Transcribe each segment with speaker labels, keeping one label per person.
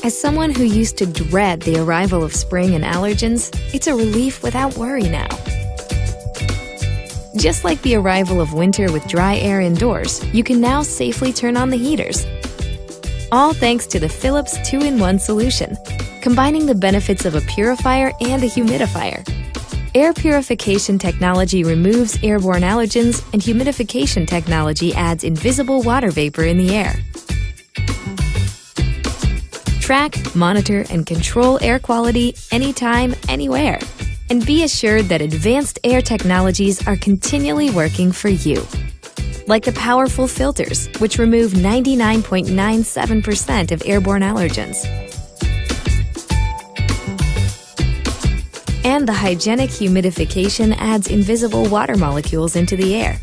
Speaker 1: As someone who used to dread the arrival of spring and allergens, it's a relief without worry now. Just like the arrival of winter with dry air indoors, you can now safely turn on the heaters. All thanks to the Philips 2-in-1 solution, combining the benefits of a purifier and a humidifier. Air purification technology removes airborne allergens, and humidification technology adds invisible water vapor in the air. Track, monitor, and control air quality anytime, anywhere. And be assured that advanced air technologies are continually working for you. Like the powerful filters, which remove 99.97% of airborne allergens. And the hygienic humidification adds invisible water molecules into the air.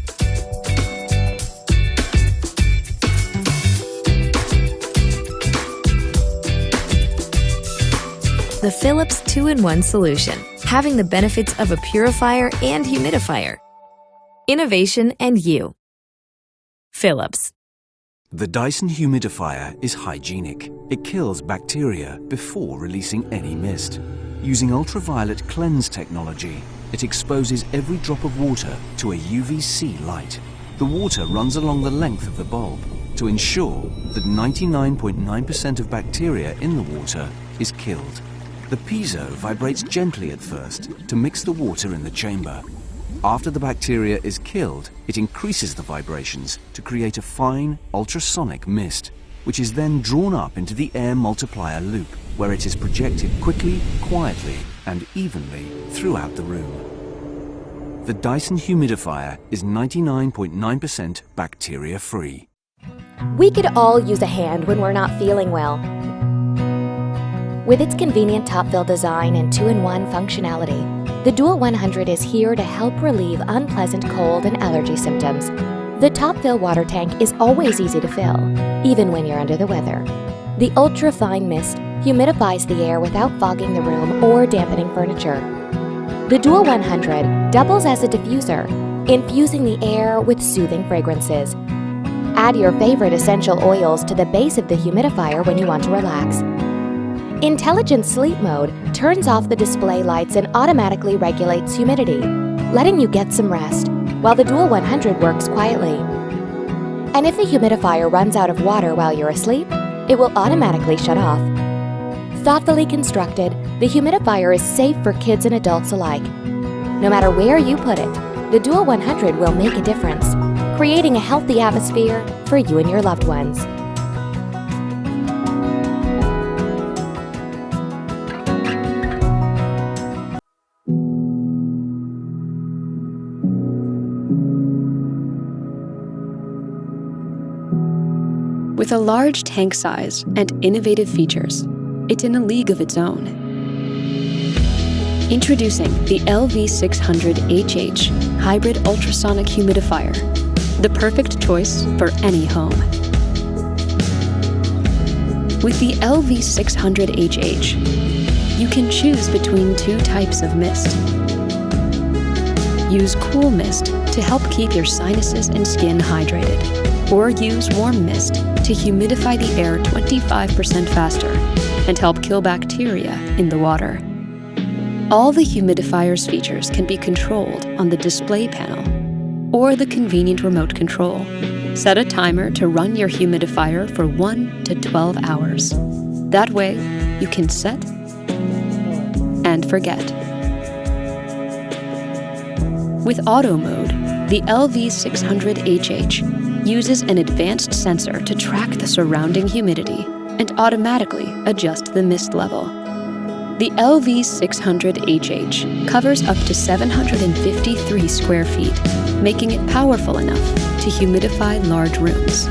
Speaker 1: The Philips 2-in-1 solution, having the benefits of a purifier and humidifier. Innovation and you. Philips.
Speaker 2: The Dyson Humidifier is hygienic. It kills bacteria before releasing any mist. Using ultraviolet cleanse technology, it exposes every drop of water to a UVC light. The water runs along the length of the bulb to ensure that 99.9% of bacteria in the water is killed. The piezo vibrates gently at first to mix the water in the chamber. After the bacteria is killed, it increases the vibrations to create a fine ultrasonic mist, which is then drawn up into the air multiplier loop, where it is projected quickly, quietly, and evenly throughout the room. The Dyson Humidifier is 99.9% bacteria-free.
Speaker 3: We could all use a hand when we're not feeling well. With its convenient top-fill design and 2-in-1 functionality, the Dual 100 is here to help relieve unpleasant cold and allergy symptoms. The top-fill water tank is always easy to fill, even when you're under the weather. The ultra-fine mist humidifies the air without fogging the room or dampening furniture. The Dual 100 doubles as a diffuser, infusing the air with soothing fragrances. Add your favorite essential oils to the base of the humidifier when you want to relax. Intelligent Sleep Mode turns off the display lights and automatically regulates humidity, letting you get some rest, while the Dual 100 works quietly. And if the humidifier runs out of water while you're asleep, it will automatically shut off. Thoughtfully constructed, the humidifier is safe for kids and adults alike. No matter where you put it, the Dual 100 will make a difference, creating a healthy atmosphere for you and your loved ones.
Speaker 4: With a large tank size and innovative features, it's in a league of its own. Introducing the LV600HH Hybrid Ultrasonic Humidifier, the perfect choice for any home. With the LV600HH, you can choose between two types of mist. Use cool mist to help keep your sinuses and skin hydrated, or use warm mist to humidify the air 25% faster and help kill bacteria in the water. All the humidifier's features can be controlled on the display panel or the convenient remote control. Set a timer to run your humidifier for 1 to 12 hours. That way, you can set and forget. With auto mode, the LV600HH uses an advanced sensor to track the surrounding humidity and automatically adjust the mist level. The LV600HH covers up to 753 square feet, making it powerful enough to humidify large rooms.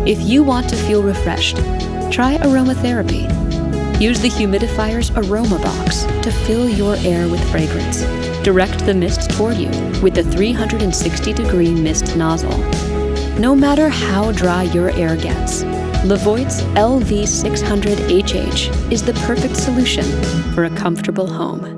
Speaker 4: If you want to feel refreshed, try aromatherapy. Use the humidifier's aroma box to fill your air with fragrance. Direct the mist toward you with the 360-degree mist nozzle. No matter how dry your air gets, LEVOIT's LV600HH is the perfect solution for a comfortable home.